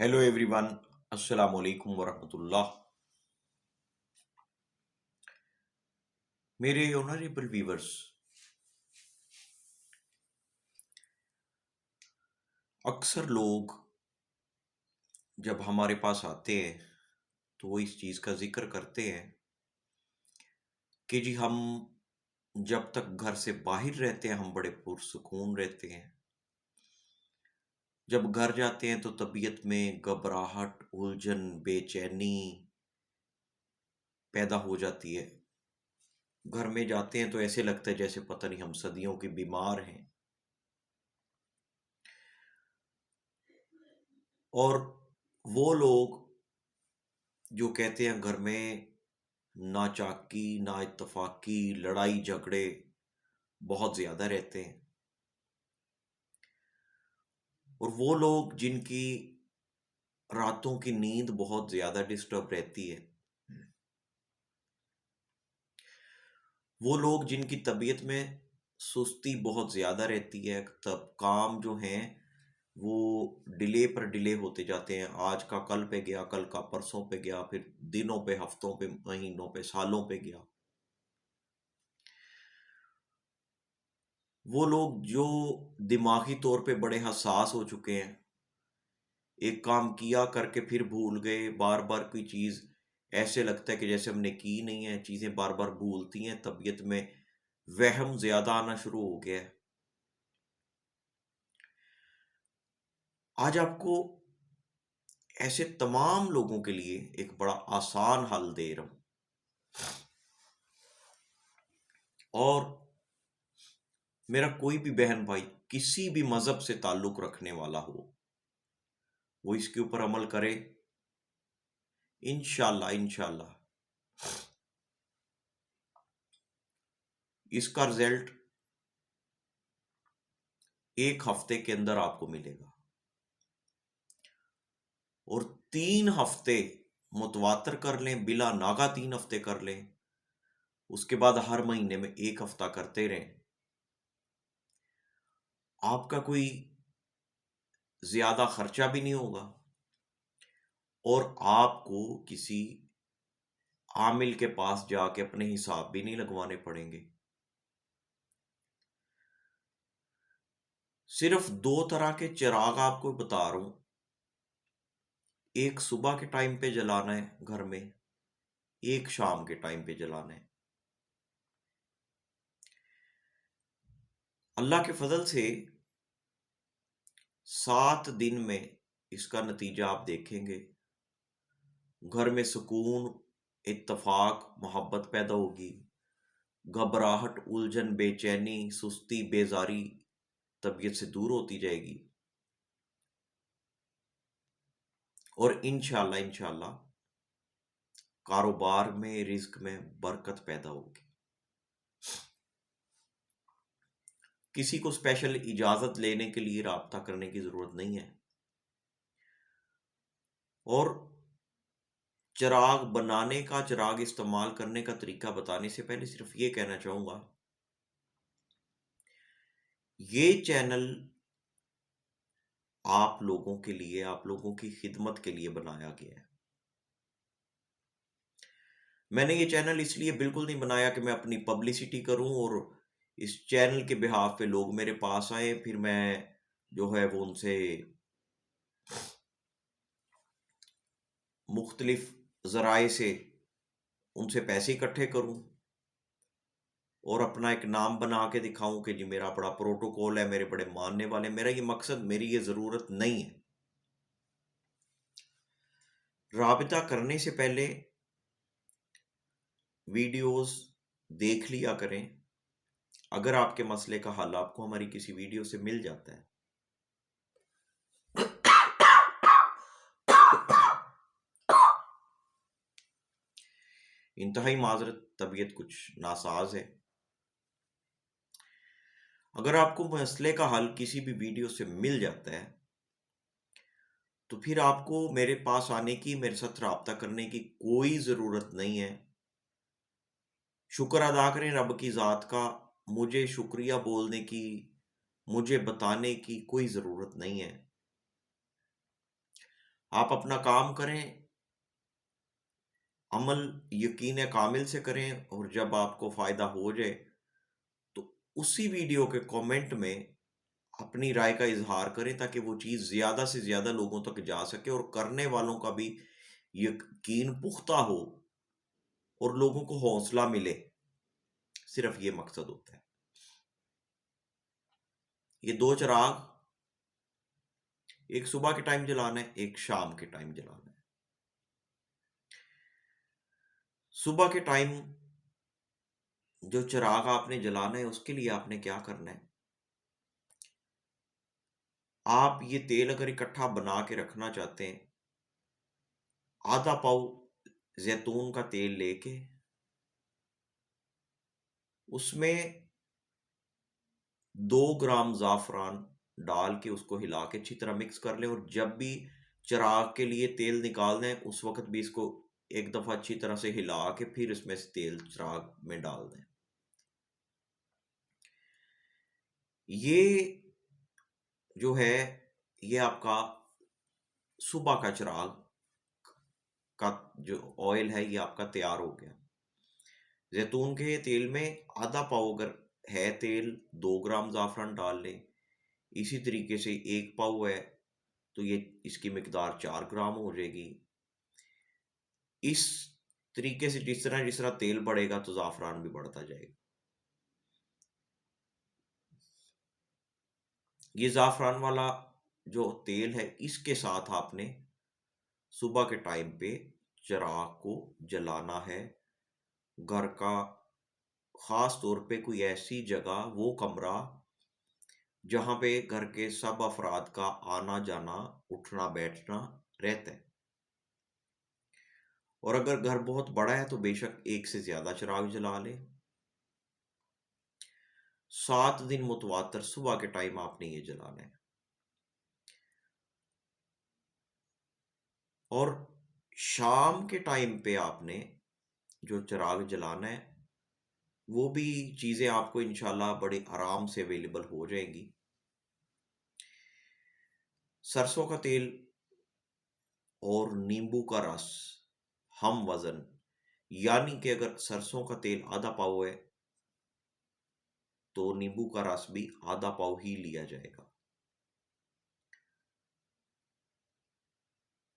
Hello everyone. अस्सलाम वालेकुम वरहमतुल्लाह। मेरे ऑनरेबल व्यूवर्स, अक्सर लोग जब हमारे पास आते हैं तो वो इस चीज़ का जिक्र करते हैं कि जी हम जब तक घर से बाहर रहते हैं हम बड़े पुरसुकून रहते हैं। जब घर जाते हैं तो तबीयत में घबराहट, उलझन, बेचैनी पैदा हो जाती है। घर में जाते हैं तो ऐसे लगता है जैसे पता नहीं हम सदियों के बीमार हैं। और वो लोग जो कहते हैं घर में नाचाकी, नाइत्तेफाकी, लड़ाई झगड़े बहुत ज़्यादा रहते हैं। और वो लोग जिनकी रातों की नींद बहुत ज़्यादा डिस्टर्ब रहती है, वो लोग जिनकी तबीयत में सुस्ती बहुत ज़्यादा रहती है, तब काम जो हैं वो डिले पर डिले होते जाते हैं। आज का कल पे गया, कल का परसों पे गया, फिर दिनों पे, हफ्तों पे, महीनों पे, सालों पे गया। वो लोग जो दिमागी तौर पे बड़े हसास हो चुके हैं, एक काम किया करके फिर भूल गए, बार बार कोई चीज़ ऐसे लगता है कि जैसे हमने की नहीं है, चीज़ें बार बार भूलती हैं, तबीयत में वहम ज़्यादा आना शुरू हो गया है। आज आपको ऐसे तमाम लोगों के लिए एक बड़ा आसान हल दे रहा हूँ। और मेरा कोई भी बहन भाई किसी भी मज़हब से ताल्लुक़ रखने वाला हो, वो इसके ऊपर अमल करे, इंशाल्लाह इंशाल्लाह इसका रिज़ल्ट 1 हफ्ते के अंदर आपको मिलेगा। और 3 हफ्ते मुतवातर कर लें, बिला नागा 3 हफ्ते कर लें, उसके बाद हर महीने में 1 हफ्ता करते रहें। आपका कोई ज़्यादा खर्चा भी नहीं होगा और आपको किसी आमिल के पास जाके अपने हिसाब भी नहीं लगवाने पड़ेंगे। सिर्फ 2 तरह के चिराग आपको बता रहा हूँ। एक सुबह के टाइम पे जलाना है घर में, एक शाम के टाइम पे जलाना है। अल्लाह के फजल से 7 दिन में इसका नतीजा आप देखेंगे। घर में सुकून, इत्तेफाक, मोहब्बत पैदा होगी। घबराहट, उलझन, बेचैनी, सुस्ती, बेजारी तबीयत से दूर होती जाएगी। और इंशाल्लाह इंशाल्लाह कारोबार में, रिज्क में बरकत पैदा होगी। किसी को स्पेशल इजाज़त लेने के लिए राब्ता करने की ज़रूरत नहीं है। और चिराग बनाने का, चिराग इस्तेमाल करने का तरीका बताने से पहले सिर्फ ये कहना चाहूँगा, ये चैनल आप लोगों के लिए, आप लोगों की खिदमत के लिए बनाया गया है। मैंने ये चैनल इसलिए बिल्कुल नहीं बनाया कि मैं अपनी पब्लिसिटी करूं और इस चैनल के बिहाफ पे लोग मेरे पास आए, फिर मैं जो है वो उनसे मुख्तलिफ ज़राए से उनसे पैसे इकट्ठे करूं और अपना एक नाम बना के दिखाऊं कि जी मेरा बड़ा प्रोटोकॉल है, मेरे बड़े मानने वाले। मेरा ये मकसद, मेरी ये ज़रूरत नहीं है। राबिता करने से पहले वीडियोस देख लिया करें। अगर आपके मसले का हल आपको हमारी किसी वीडियो से मिल जाता है, इंतहाई माजरत, तबीयत कुछ नासाज है। अगर आपको मसले का हल किसी भी वीडियो से मिल जाता है तो फिर आपको मेरे पास आने की, मेरे साथ रब्ता करने की कोई ज़रूरत नहीं है। शुक्र अदा करें रब की ज़ात का, मुझे शुक्रिया बोलने की, मुझे बताने की कोई ज़रूरत नहीं है। आप अपना काम करें, अमल यकीन कामिल से करें, और जब आपको फ़ायदा हो जाए तो उसी वीडियो के कमेंट में अपनी राय का इज़हार करें, ताकि वो चीज़ ज़्यादा से ज़्यादा लोगों तक जा सके और करने वालों का भी यकीन पुख्ता हो और लोगों को हौसला मिले। सिर्फ ये मकसद होता है। ये दो चिराग, एक सुबह के टाइम जलाना है, एक शाम के टाइम जलाना है। सुबह के टाइम जो चिराग आपने जलाना है, उसके लिए आपने क्या करना है, आप ये तेल अगर इकट्ठा बना के रखना चाहते हैं, आधा पाव जैतून का तेल लेके उसमें 2 ग्राम ज़ाफ़रान डाल के उसको हिला के अच्छी तरह मिक्स कर लें, और जब भी चिराग के लिए तेल निकालना है उस वक़्त भी इसको एक दफ़ा अच्छी तरह से हिला के फिर इसमें से तेल चिराग में डाल दें। ये जो है, ये आपका सुबह का चिराग का जो ऑयल है, ये आपका तैयार हो गया। जैतून के तेल में आधा पाव अगर है तेल, 2 ग्राम ज़ाफ़रान डाल लें। इसी तरीके से 1 पाव है तो ये इसकी मिकदार 4 ग्राम हो जाएगी। इस तरीके से जिस तरह तेल बढ़ेगा तो ज़ाफ़रान भी बढ़ता जाएगा। ये ज़ाफ़रान वाला जो तेल है, इसके साथ आपने सुबह के टाइम पे चिराग को जलाना है। घर का ख़ास तौर पे कोई ऐसी जगह, वो कमरा जहाँ पे घर के सब अफ़राद का आना-जाना, उठना-बैठना रहता है। और अगर घर बहुत बड़ा है तो बेशक एक से ज़्यादा चिराग जला लें। 7 दिन मुतवातर सुबह के टाइम आपने ये जलाना है। और शाम के टाइम पे आपने जो चिराग जलाना है, वो भी चीज़ें आपको इंशाल्लाह बड़े आराम से अवेलेबल हो जाएंगी। सरसों का तेल और नींबू का रस हम वज़न, यानी कि अगर सरसों का तेल आधा पाव है तो नींबू का रस भी आधा पाव ही लिया जाएगा।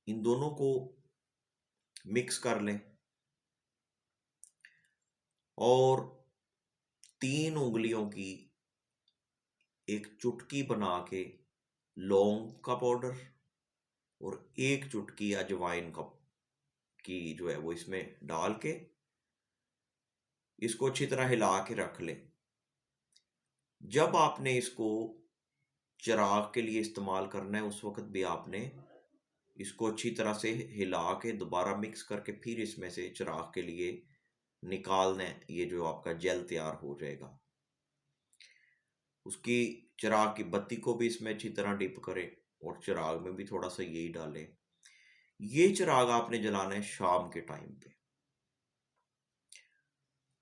इन दोनों को मिक्स कर लें और 3 उंगलियों की एक चुटकी बना के लौंग का पाउडर और 1 चुटकी अजवाइन की जो है वो इसमें डाल के इसको अच्छी तरह हिला के रख लें। जब आपने इसको चिराग के लिए इस्तेमाल करना है, उस वक्त भी आपने इसको अच्छी तरह से हिला के दोबारा मिक्स करके फिर इसमें से चिराग के लिए निकालना है। ये जो आपका जेल तैयार हो जाएगा, उसकी चिराग की बत्ती को भी इसमें अच्छी तरह डिप करें और चिराग में भी थोड़ा सा यही डालें। ये चिराग आपने जलाना है शाम के टाइम पे।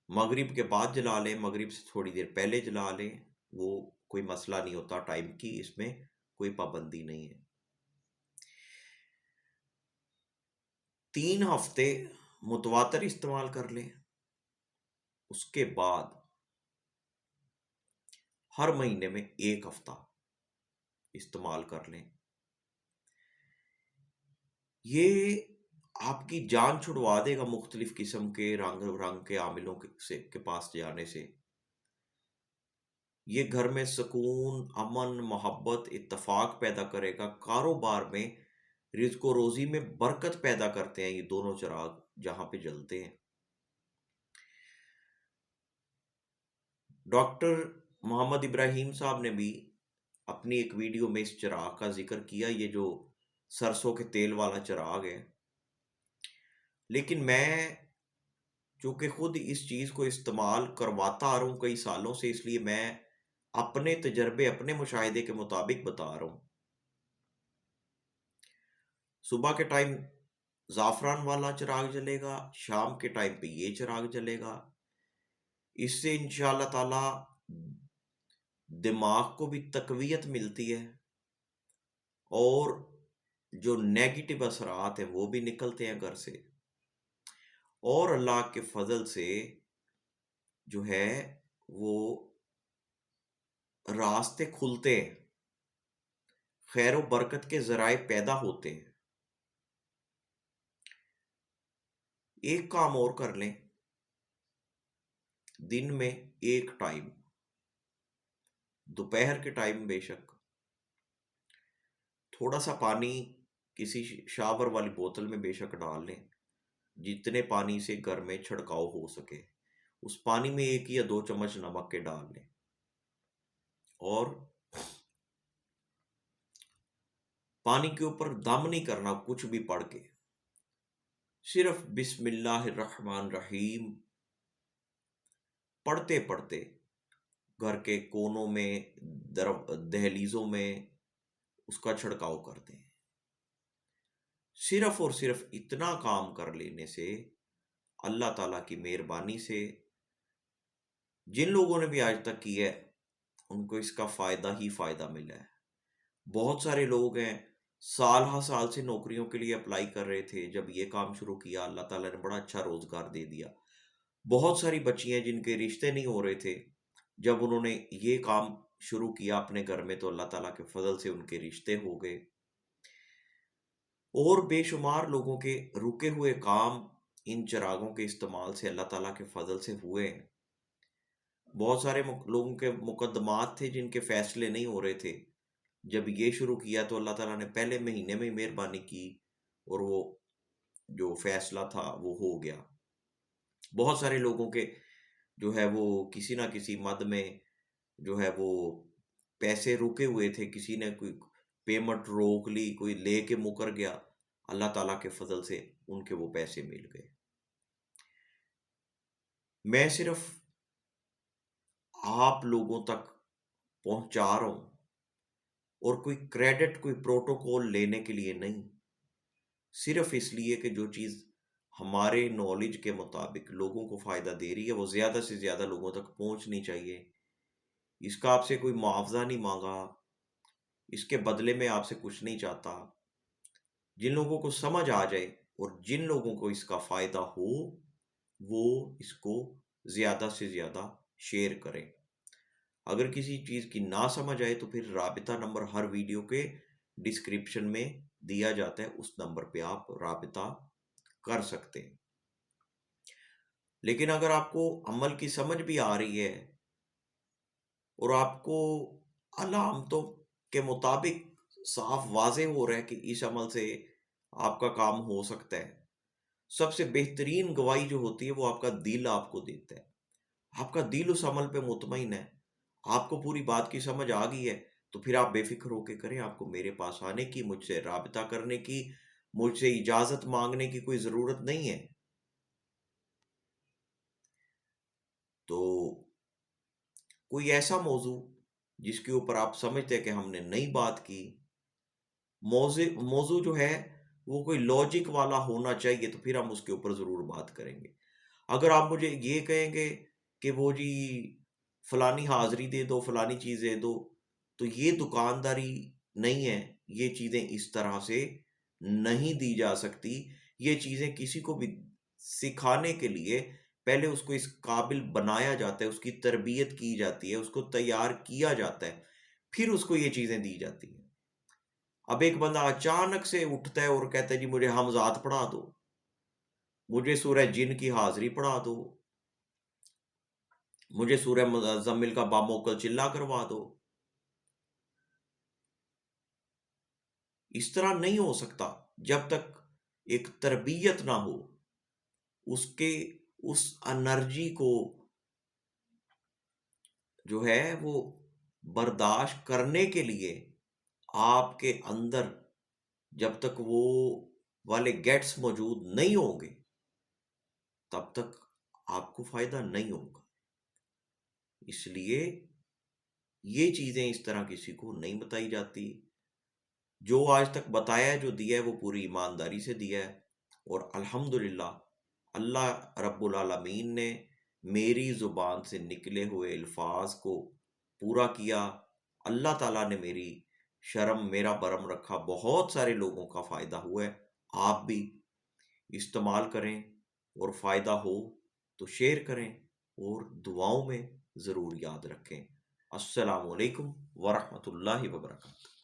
मगरिब के बाद जला लें, मगरिब से थोड़ी देर पहले जला लें, वो कोई मसला नहीं होता टाइम की, इसमें कोई पाबंदी नहीं है। 3 हफ्ते मुतवातर इस्तेमाल कर लें, उसके बाद हर महीने में 1 हफ्ता इस्तेमाल कर लें। ये आपकी जान छुड़वा देगा मुख्तलिफ किस्म के रंग रंग के आमिलों के पास जाने से। ये घर में सुकून, अमन, मोहब्बत, इत्तेफाक पैदा करेगा। कारोबार में, रिज़्क़ रोज़ी में बरकत पैदा करते हैं ये दोनों चिराग जहाँ पे जलते हैं। डॉक्टर मोहम्मद इब्राहिम साहब ने भी अपनी एक वीडियो में इस चिराग का ज़िक्र किया, ये जो सरसों के तेल वाला चिराग है। लेकिन मैं चूँकि खुद इस चीज़ को इस्तेमाल करवाता आ रहा हूँ कई सालों से, इसलिए मैं अपने तजर्बे, अपने मुशाहिदे के मुताबिक बता रहा हूँ। सुबह के टाइम ज़ाफ़रान वाला चिराग जलेगा, शाम के टाइम पे ये चिराग जलेगा। इससे इंशाअल्लाह ताला दिमाग को भी तक़वियत मिलती है और जो नेगेटिव असरात हैं वो भी निकलते हैं घर से, और अल्लाह के फजल से जो है वो रास्ते खुलते हैं, खैर व बरकत के जराए पैदा होते हैं। एक काम और कर लें, दिन में एक टाइम, दोपहर के टाइम बेशक, थोड़ा सा पानी किसी शावर वाली बोतल में बेशक डाल लें, जितने पानी से घर में छिड़काव हो सके, उस पानी में 1 या 2 चम्मच नमक के डाल लें, और पानी के ऊपर दम नहीं करना कुछ भी पढ़ के, सिर्फ बिस्मिल्लाहिर्रहमानिर्रहीम पढ़ते पढ़ते घर के कोनों में, दहलीजों में उसका छिड़काव करते हैं। सिर्फ और सिर्फ इतना काम कर लेने से अल्लाह ताला की मेहरबानी से जिन लोगों ने भी आज तक किया है उनको इसका फायदा ही फायदा मिला है। बहुत सारे लोग हैं, साल हा साल से नौकरियों के लिए अप्लाई कर रहे थे, जब ये काम शुरू किया अल्लाह ताला ने बड़ा अच्छा रोजगार दे दिया। बहुत सारी बच्चियां जिनके रिश्ते नहीं हो रहे थे, जब उन्होंने ये काम शुरू किया अपने घर में तो अल्लाह ताला के फजल से उनके रिश्ते हो गए। और बेशुमार लोगों के रुके हुए काम इन चिरागों के इस्तेमाल से अल्लाह ताला के फजल से हुए हैं। बहुत सारे लोगों के मुकदमात थे जिनके फैसले नहीं हो रहे थे, जब ये शुरू किया तो अल्लाह ताला ने पहले महीने में ही मेहरबानी की और वो जो फैसला था वो हो गया। बहुत सारे लोगों के जो है वो किसी ना किसी मद में जो है वो पैसे रुके हुए थे, किसी ने कोई पेमेंट रोक ली, कोई लेके मुकर गया, अल्लाह ताला के फजल से उनके वो पैसे मिल गए। मैं सिर्फ आप लोगों तक पहुंचा रहा हूं, और कोई क्रेडिट, कोई प्रोटोकॉल लेने के लिए नहीं, सिर्फ इसलिए कि जो चीज़ हमारे नॉलेज के मुताबिक लोगों को फ़ायदा दे रही है वो ज़्यादा से ज़्यादा लोगों तक पहुंचनी चाहिए। इसका आपसे कोई मुआवजा नहीं मांगा, इसके बदले में आपसे कुछ नहीं चाहता। जिन लोगों को समझ आ जाए और जिन लोगों को इसका फ़ायदा हो वो इसको ज़्यादा से ज़्यादा शेयर करें। अगर किसी चीज़ की ना समझ आए तो फिर राबिता नंबर हर वीडियो के डिस्क्रिप्शन में दिया जाता है, उस नंबर पे आप राबिता कर सकते हैं। लेकिन अगर आपको अमल की समझ भी आ रही है और आपको अलामतों के मुताबिक साफ वाज़े हो रहा है कि इस अमल से आपका काम हो सकता है, सबसे बेहतरीन गवाही जो होती है वो आपका दिल आपको देता है। आपका दिल उस अमल पे मुतमईन है, आपको पूरी बात की समझ आ गई है, तो फिर आप बेफिक्र होके करें। आपको मेरे पास आने की, मुझसे राबिता करने की, मुझसे इजाज़त मांगने की कोई ज़रूरत नहीं है। तो कोई ऐसा मौजू जिसके ऊपर आप समझते हैं कि हमने नई बात की, मौजू जो है वो कोई लॉजिक वाला होना चाहिए, तो फिर हम उसके ऊपर ज़रूर बात करेंगे। अगर आप मुझे ये कहेंगे कि वो जी फलानी हाज़िरी दे दो, फलानी चीज़ दे दो, तो ये दुकानदारी नहीं है। ये चीज़ें इस तरह से नहीं दी जा सकती। ये चीज़ें किसी को भी सिखाने के लिए पहले उसको इस काबिल बनाया जाता है, उसकी तरबियत की जाती है, उसको तैयार किया जाता है, फिर उसको ये चीज़ें दी जाती हैं। अब एक बंदा अचानक से उठता है और कहता है जी मुझे हमज़ात पढ़ा दो, मुझे सूरह जिन की हाज़िरी पढ़ा दो, मुझे सूरह मुज़म्मिल का बामौकल चिल्ला करवा दो। इस तरह नहीं हो सकता जब तक एक तरबियत ना हो, उसके उस एनर्जी को जो है वो बर्दाश्त करने के लिए आपके अंदर जब तक वो वाले गेट्स मौजूद नहीं होंगे, तब तक आपको फ़ायदा नहीं होगा। इसलिए ये चीज़ें इस तरह किसी को नहीं बताई जाती। जो आज तक बताया है, जो दिया है, वो पूरी ईमानदारी से दिया है, और अल्हम्दुलिल्लाह अल्लाह रब्बुल आलमीन ने मेरी ज़ुबान से निकले हुए अल्फाज को पूरा किया। अल्लाह ताला ने मेरी शर्म मेरा बरम रखा, बहुत सारे लोगों का फ़ायदा हुआ है। आप भी इस्तेमाल करें और फ़ायदा हो तो शेयर करें और दुआओं में ज़रूर याद रखें। अस्सलामु अलैकुम व रहमतुल्लाहि व बरकातहू।